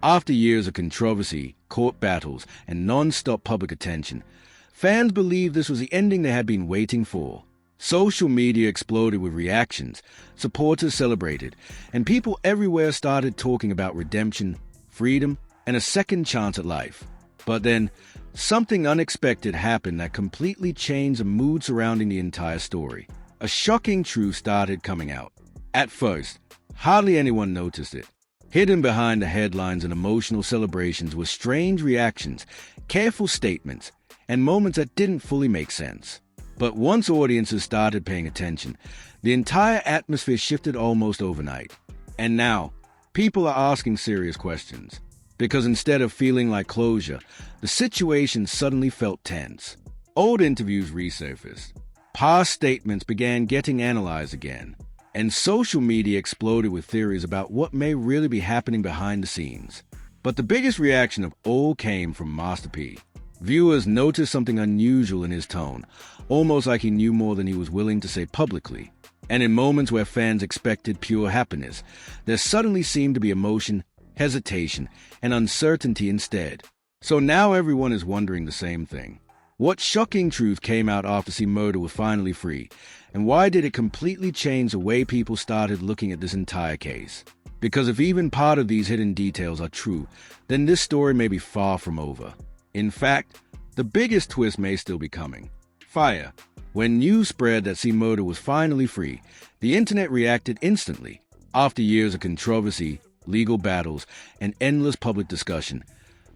After years of controversy, court battles, and non-stop public attention, fans believed this was the ending they had been waiting for. Social media exploded with reactions, supporters celebrated, and people everywhere started talking about redemption, freedom, and a second chance at life. But then, something unexpected happened that completely changed the mood surrounding the entire story. A shocking truth started coming out. At first, hardly anyone noticed it. Hidden behind the headlines and emotional celebrations were strange reactions, careful statements, and moments that didn't fully make sense. But once audiences started paying attention, the entire atmosphere shifted almost overnight. And now, people are asking serious questions. Because instead of feeling like closure, the situation suddenly felt tense. Old interviews resurfaced. Past statements began getting analyzed again. And social media exploded with theories about what may really be happening behind the scenes. But the biggest reaction of all came from Master P. Viewers noticed something unusual in his tone, almost like he knew more than he was willing to say publicly. And in moments where fans expected pure happiness, there suddenly seemed to be emotion, hesitation, and uncertainty instead. So now everyone is wondering the same thing. What shocking truth came out after C Murder was finally free, and why did it completely change the way people started looking at this entire case? Because if even part of these hidden details are true, then this story may be far from over. In fact, the biggest twist may still be coming. Fire. When news spread that C Murder was finally free, the internet reacted instantly. After years of controversy, legal battles, and endless public discussion,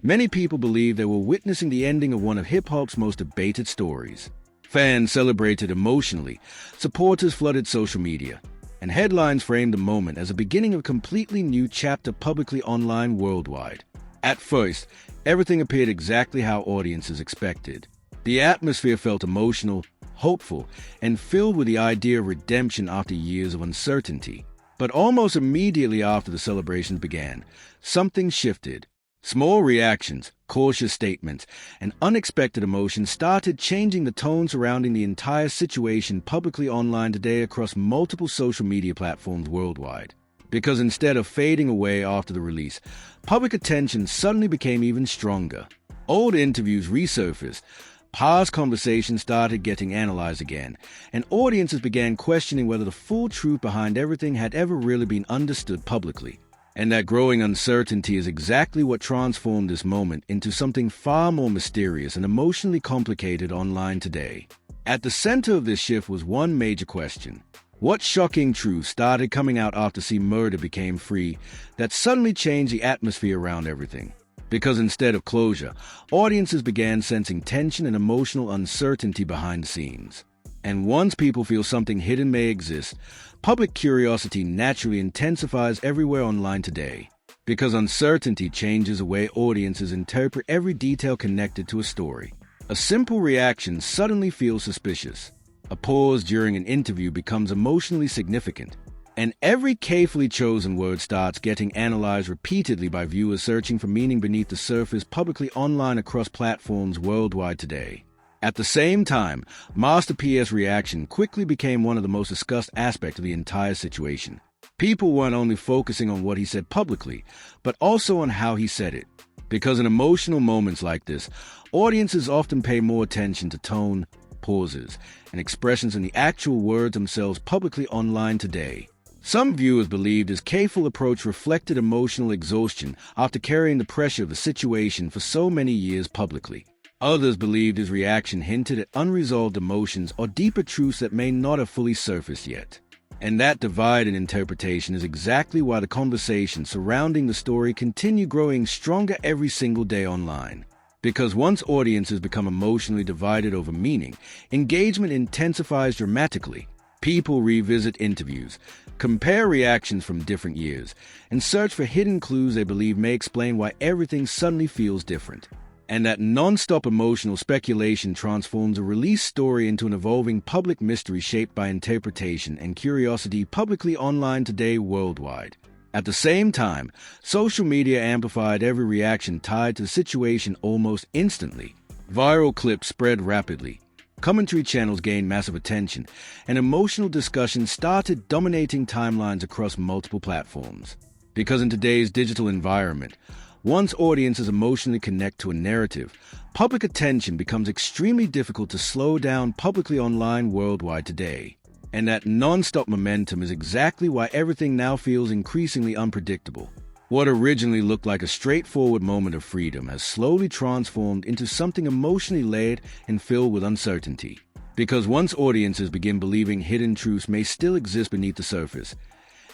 many people believed they were witnessing the ending of one of hip-hop's most debated stories. Fans celebrated emotionally, supporters flooded social media, and headlines framed the moment as the beginning of a completely new chapter publicly online worldwide. At first, everything appeared exactly how audiences expected. The atmosphere felt emotional, hopeful, and filled with the idea of redemption after years of uncertainty. But almost immediately after the celebrations began, something shifted. Small reactions, cautious statements, and unexpected emotions started changing the tone surrounding the entire situation publicly online today across multiple social media platforms worldwide. Because instead of fading away after the release, public attention suddenly became even stronger. Old interviews resurfaced, past conversations started getting analyzed again, and audiences began questioning whether the full truth behind everything had ever really been understood publicly. And that growing uncertainty is exactly what transformed this moment into something far more mysterious and emotionally complicated online today. At the center of this shift was one major question. What shocking truth started coming out after C Murder became free that suddenly changed the atmosphere around everything? Because instead of closure, audiences began sensing tension and emotional uncertainty behind the scenes. And once people feel something hidden may exist, public curiosity naturally intensifies everywhere online today. Because uncertainty changes the way audiences interpret every detail connected to a story. A simple reaction suddenly feels suspicious. A pause during an interview becomes emotionally significant. And every carefully chosen word starts getting analyzed repeatedly by viewers searching for meaning beneath the surface publicly online across platforms worldwide today. At the same time, Master P's reaction quickly became one of the most discussed aspects of the entire situation. People weren't only focusing on what he said publicly, but also on how he said it. Because in emotional moments like this, audiences often pay more attention to tone, pauses, and expressions than the actual words themselves publicly online today. Some viewers believed his careful approach reflected emotional exhaustion after carrying the pressure of the situation for so many years publicly. Others believed his reaction hinted at unresolved emotions or deeper truths that may not have fully surfaced yet. And that divide in interpretation is exactly why the conversation surrounding the story continue growing stronger every single day online. Because once audiences become emotionally divided over meaning, engagement intensifies dramatically. People revisit interviews, compare reactions from different years, and search for hidden clues they believe may explain why everything suddenly feels different. And that non-stop emotional speculation transforms a released story into an evolving public mystery shaped by interpretation and curiosity publicly online today worldwide. At the same time, social media amplified every reaction tied to the situation almost instantly. Viral clips spread rapidly, commentary channels gained massive attention, and emotional discussions started dominating timelines across multiple platforms. Because in today's digital environment, Once audiences emotionally connect to a narrative, public attention becomes extremely difficult to slow down publicly online worldwide today. And that non-stop momentum is exactly why everything now feels increasingly unpredictable. What originally looked like a straightforward moment of freedom has slowly transformed into something emotionally layered and filled with uncertainty. Because once audiences begin believing hidden truths may still exist beneath the surface,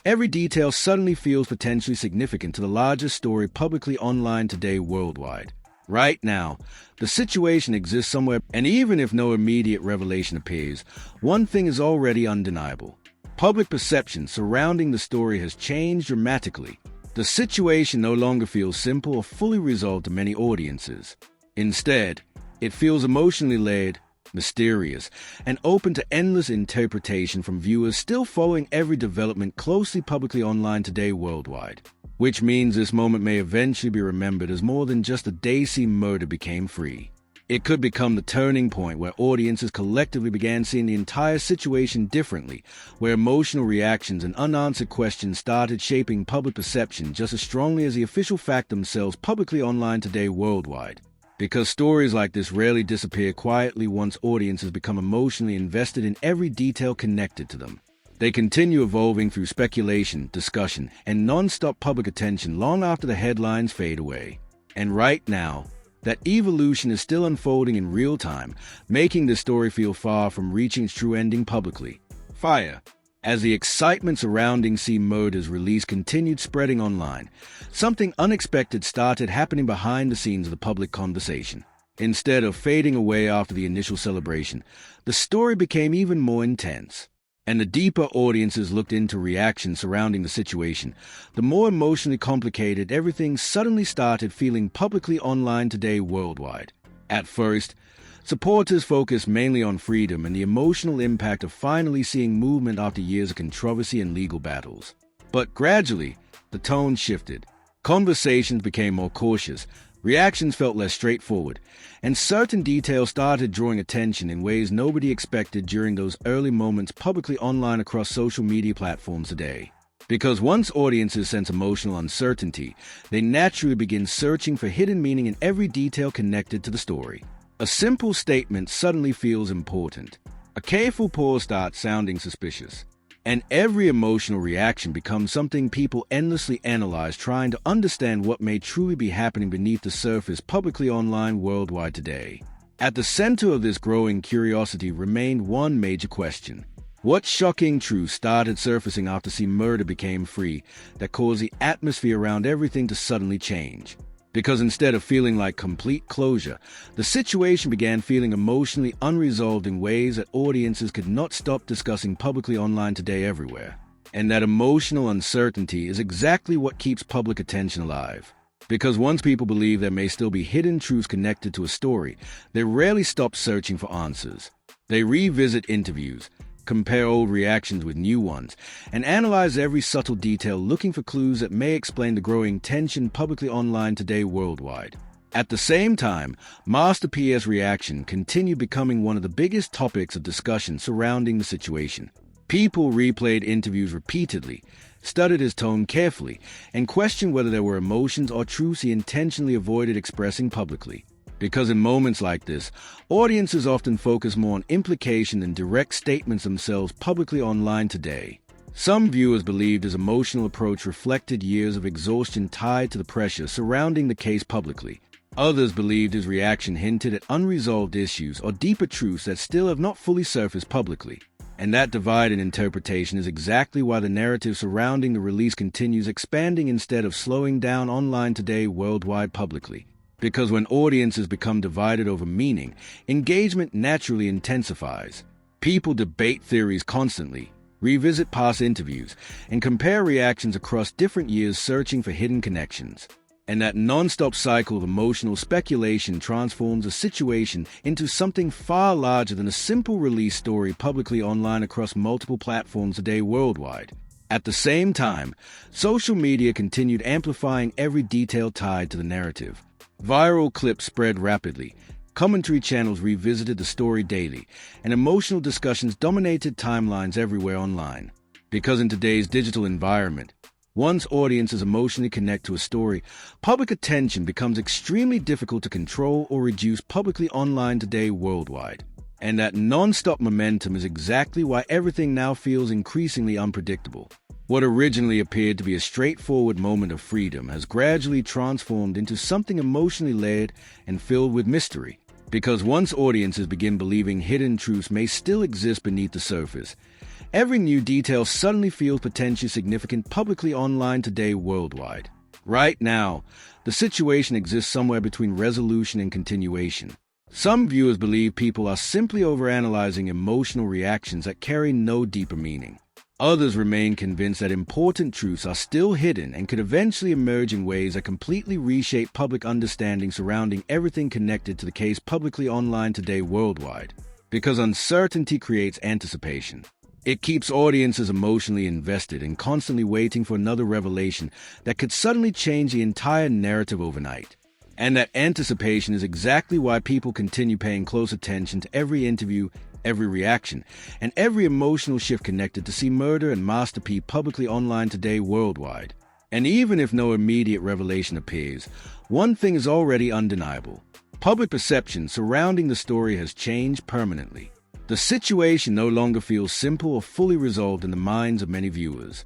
every detail suddenly feels potentially significant to the largest story publicly online today worldwide. Right now, the situation exists somewhere, and even if no immediate revelation appears, one thing is already undeniable. Public perception surrounding the story has changed dramatically. The situation no longer feels simple or fully resolved to many audiences. Instead, it feels emotionally layered, mysterious, and open to endless interpretation from viewers still following every development closely publicly online today worldwide. Which means this moment may eventually be remembered as more than just the day C murder became free. It could become the turning point where audiences collectively began seeing the entire situation differently, where emotional reactions and unanswered questions started shaping public perception just as strongly as the official fact themselves publicly online today worldwide. Because stories like this rarely disappear quietly once audiences become emotionally invested in every detail connected to them. They continue evolving through speculation, discussion, and non-stop public attention long after the headlines fade away. And right now, that evolution is still unfolding in real time, making the story feel far from reaching its true ending publicly. Fire. As the excitement surrounding C Murder's release continued spreading online, something unexpected started happening behind the scenes of the public conversation. Instead of fading away after the initial celebration, the story became even more intense. And the deeper audiences looked into reactions surrounding the situation, the more emotionally complicated everything suddenly started feeling publicly online today worldwide. At first, supporters focused mainly on freedom and the emotional impact of finally seeing movement after years of controversy and legal battles. But gradually, the tone shifted. Conversations became more cautious, reactions felt less straightforward, and certain details started drawing attention in ways nobody expected during those early moments publicly online across social media platforms today. Because once audiences sense emotional uncertainty, they naturally begin searching for hidden meaning in every detail connected to the story. A simple statement suddenly feels important. A careful pause starts sounding suspicious. And every emotional reaction becomes something people endlessly analyze, trying to understand what may truly be happening beneath the surface publicly online worldwide today. At the center of this growing curiosity remained one major question. What shocking truth started surfacing after C Murder became free that caused the atmosphere around everything to suddenly change? Because instead of feeling like complete closure, the situation began feeling emotionally unresolved in ways that audiences could not stop discussing publicly online today everywhere. And that emotional uncertainty is exactly what keeps public attention alive. Because once people believe there may still be hidden truths connected to a story, they rarely stop searching for answers. They revisit interviews, compare old reactions with new ones, and analyze every subtle detail looking for clues that may explain the growing tension publicly online today worldwide. At the same time, Master P's reaction continued becoming one of the biggest topics of discussion surrounding the situation. People replayed interviews repeatedly, studied his tone carefully, and questioned whether there were emotions or truths he intentionally avoided expressing publicly. Because in moments like this, audiences often focus more on implication than direct statements themselves publicly online today. Some viewers believed his emotional approach reflected years of exhaustion tied to the pressure surrounding the case publicly. Others believed his reaction hinted at unresolved issues or deeper truths that still have not fully surfaced publicly. And that divide in interpretation is exactly why the narrative surrounding the release continues expanding instead of slowing down online today worldwide publicly. Because when audiences become divided over meaning, engagement naturally intensifies. People debate theories constantly, revisit past interviews, and compare reactions across different years searching for hidden connections. And that non-stop cycle of emotional speculation transforms a situation into something far larger than a simple release story publicly online across multiple platforms today worldwide. At the same time, social media continued amplifying every detail tied to the narrative. Viral clips spread rapidly, commentary channels revisited the story daily, and emotional discussions dominated timelines everywhere online. Because in today's digital environment, Once audiences emotionally connect to a story, public attention becomes extremely difficult to control or reduce publicly online today worldwide. And that non-stop momentum is exactly why everything now feels increasingly unpredictable. What originally appeared to be a straightforward moment of freedom has gradually transformed into something emotionally layered and filled with mystery. Because once audiences begin believing hidden truths may still exist beneath the surface, every new detail suddenly feels potentially significant publicly online today worldwide. Right now, the situation exists somewhere between resolution and continuation. Some viewers believe people are simply overanalyzing emotional reactions that carry no deeper meaning. Others remain convinced that important truths are still hidden and could eventually emerge in ways that completely reshape public understanding surrounding everything connected to the case publicly online today worldwide. Because uncertainty creates anticipation. It keeps audiences emotionally invested and constantly waiting for another revelation that could suddenly change the entire narrative overnight. And that anticipation is exactly why people continue paying close attention to every interview, every reaction, and every emotional shift connected to C Murder and Master P publicly online today worldwide. And even if no immediate revelation appears, one thing is already undeniable. Public perception surrounding the story has changed permanently. The situation no longer feels simple or fully resolved in the minds of many viewers,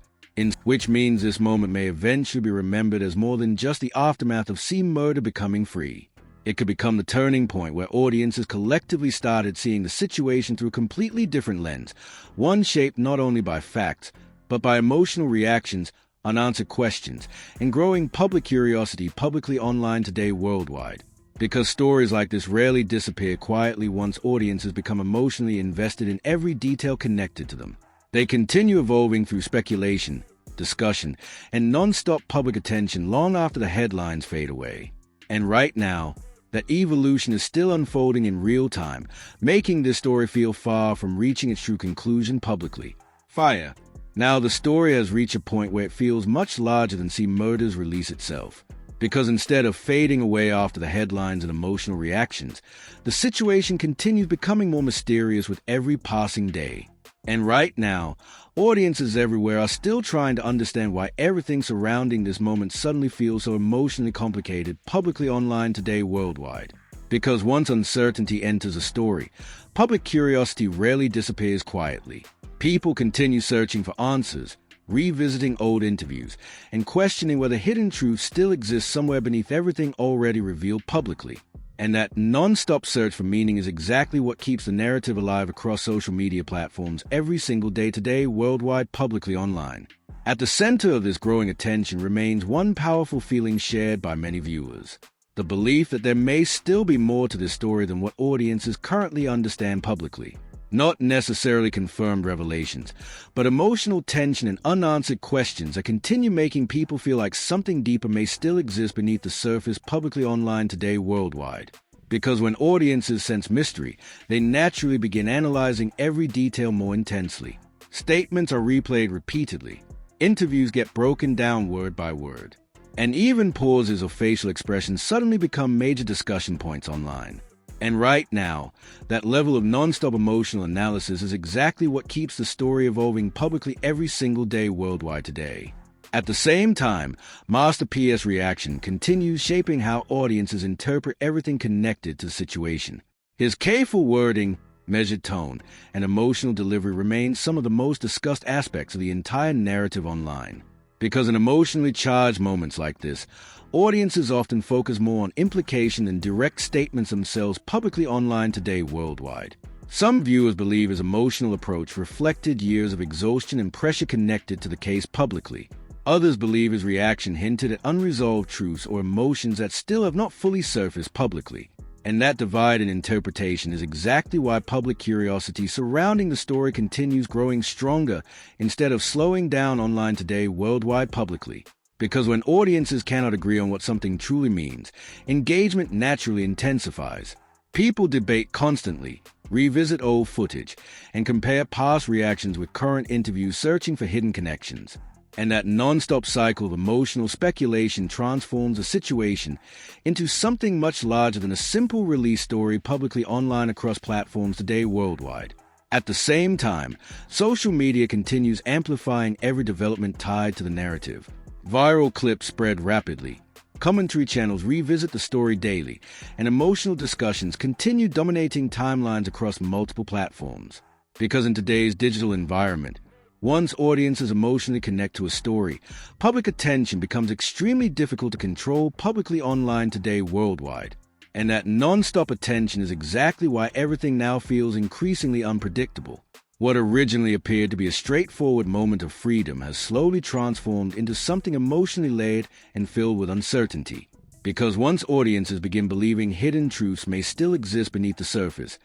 which means this moment may eventually be remembered as more than just the aftermath of C Murder becoming free. It could become the turning point where audiences collectively started seeing the situation through a completely different lens, one shaped not only by facts, but by emotional reactions, unanswered questions, and growing public curiosity publicly online today worldwide. Because stories like this rarely disappear quietly once audiences become emotionally invested in every detail connected to them. They continue evolving through speculation, discussion, and non-stop public attention long after the headlines fade away. And right now, that evolution is still unfolding in real time, making this story feel far from reaching its true conclusion publicly. Fire. Now the story has reached a point where it feels much larger than C Murder's release itself. Because instead of fading away after the headlines and emotional reactions, the situation continues becoming more mysterious with every passing day. And right now, audiences everywhere are still trying to understand why everything surrounding this moment suddenly feels so emotionally complicated publicly online today worldwide. Because once uncertainty enters a story, public curiosity rarely disappears quietly. People continue searching for answers, revisiting old interviews, and questioning whether hidden truths still exist somewhere beneath everything already revealed publicly. And that non-stop search for meaning is exactly what keeps the narrative alive across social media platforms every single day today worldwide publicly online. At the center of this growing attention remains one powerful feeling shared by many viewers. The belief that there may still be more to this story than what audiences currently understand publicly. Not necessarily confirmed revelations, but emotional tension and unanswered questions that continue making people feel like something deeper may still exist beneath the surface publicly online today worldwide. Because when audiences sense mystery, they naturally begin analyzing every detail more intensely. Statements are replayed repeatedly. Interviews get broken down word by word. And even pauses or facial expressions suddenly become major discussion points online. And right now, that level of non-stop emotional analysis is exactly what keeps the story evolving publicly every single day worldwide today. At the same time, Master P's reaction continues shaping how audiences interpret everything connected to the situation. His careful wording, measured tone, and emotional delivery remain some of the most discussed aspects of the entire narrative online. Because in emotionally charged moments like this, audiences often focus more on implication than direct statements themselves publicly online today worldwide. Some viewers believe his emotional approach reflected years of exhaustion and pressure connected to the case publicly. Others believe his reaction hinted at unresolved truths or emotions that still have not fully surfaced publicly. And that divide in interpretation is exactly why public curiosity surrounding the story continues growing stronger instead of slowing down online today worldwide publicly. Because when audiences cannot agree on what something truly means, engagement naturally intensifies. People debate constantly, revisit old footage, and compare past reactions with current interviews searching for hidden connections. And that non-stop cycle of emotional speculation transforms a situation into something much larger than a simple release story publicly online across platforms today worldwide. At the same time, social media continues amplifying every development tied to the narrative. Viral clips spread rapidly. Commentary channels revisit the story daily, and emotional discussions continue dominating timelines across multiple platforms. Because in today's digital environment, once audiences emotionally connect to a story, public attention becomes extremely difficult to control publicly online today worldwide. And that non-stop attention is exactly why everything now feels increasingly unpredictable. What originally appeared to be a straightforward moment of freedom has slowly transformed into something emotionally layered and filled with uncertainty. Because once audiences begin believing hidden truths may still exist beneath the surface,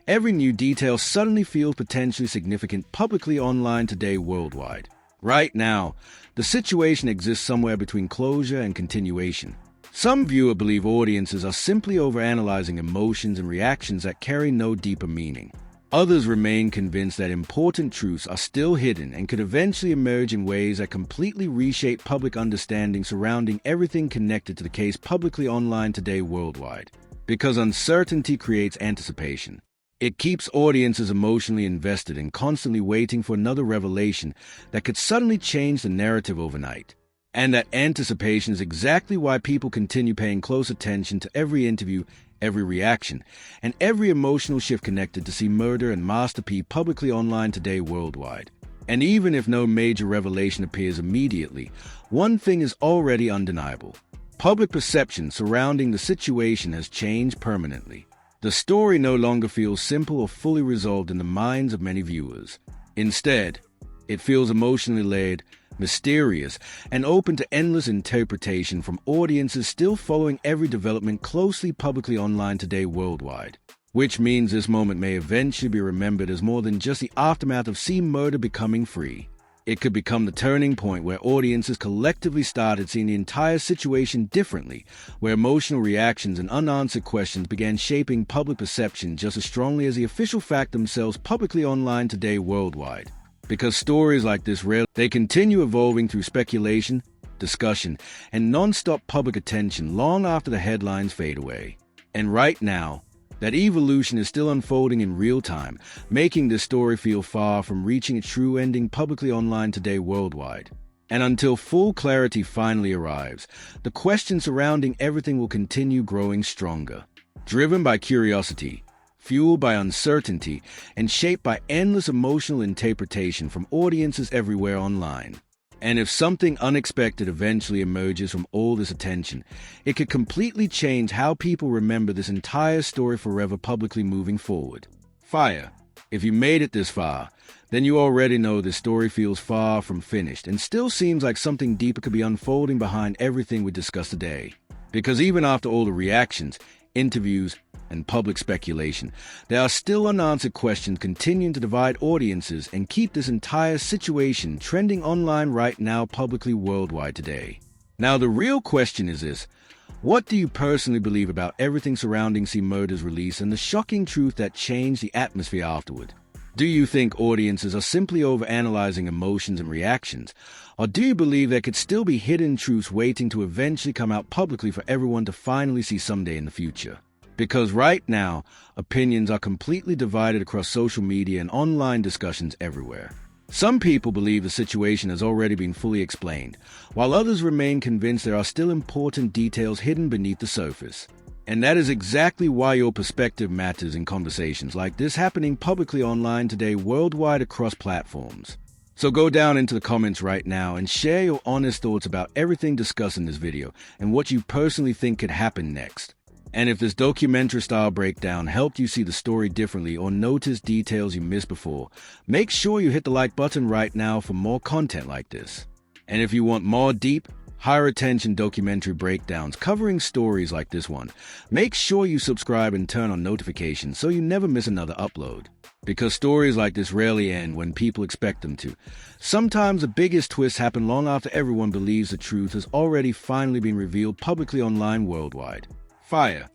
every new detail suddenly feels potentially significant publicly online today worldwide. Right now, the situation exists somewhere between closure and continuation. Some viewers believe audiences are simply overanalyzing emotions and reactions that carry no deeper meaning. Others remain convinced that important truths are still hidden and could eventually emerge in ways that completely reshape public understanding surrounding everything connected to the case publicly online today worldwide. Because uncertainty creates anticipation. It keeps audiences emotionally invested and constantly waiting for another revelation that could suddenly change the narrative overnight. And that anticipation is exactly why people continue paying close attention to every interview, every reaction, and every emotional shift connected to C Murder and Master P publicly online today worldwide. And even if no major revelation appears immediately, one thing is already undeniable. Public perception surrounding the situation has changed permanently. The story no longer feels simple or fully resolved in the minds of many viewers. Instead, it feels emotionally layered, mysterious, and open to endless interpretation from audiences still following every development closely publicly online today worldwide. Which means this moment may eventually be remembered as more than just the aftermath of C Murder becoming free. It could become the turning point where audiences collectively started seeing the entire situation differently, where emotional reactions and unanswered questions began shaping public perception just as strongly as the official fact themselves publicly online today worldwide. Because stories like this they continue evolving through speculation, discussion, and non-stop public attention long after the headlines fade away. And right now, that evolution is still unfolding in real time, making this story feel far from reaching its true ending publicly online today worldwide. And until full clarity finally arrives, the questions surrounding everything will continue growing stronger. Driven by curiosity, fueled by uncertainty, and shaped by endless emotional interpretation from audiences everywhere online. And if something unexpected eventually emerges from all this attention, it could completely change how people remember this entire story forever publicly moving forward. Fire. If you made it this far, then you already know this story feels far from finished and still seems like something deeper could be unfolding behind everything we discussed today. Because even after all the reactions, interviews, and public speculation, there are still unanswered questions continuing to divide audiences and keep this entire situation trending online right now publicly worldwide today. Now the real question is this: what do you personally believe about everything surrounding C Murder's release and the shocking truth that changed the atmosphere afterward? Do you think audiences are simply overanalyzing emotions and reactions? Or do you believe there could still be hidden truths waiting to eventually come out publicly for everyone to finally see someday in the future? Because right now, opinions are completely divided across social media and online discussions everywhere. Some people believe the situation has already been fully explained, while others remain convinced there are still important details hidden beneath the surface. And that is exactly why your perspective matters in conversations like this happening publicly online today worldwide across platforms. So go down into the comments right now and share your honest thoughts about everything discussed in this video and what you personally think could happen next. And if this documentary-style breakdown helped you see the story differently or notice details you missed before, make sure you hit the like button right now for more content like this. And if you want more deep, higher-attention documentary breakdowns covering stories like this one, make sure you subscribe and turn on notifications so you never miss another upload. Because stories like this rarely end when people expect them to. Sometimes the biggest twists happen long after everyone believes the truth has already finally been revealed publicly online worldwide. Fire.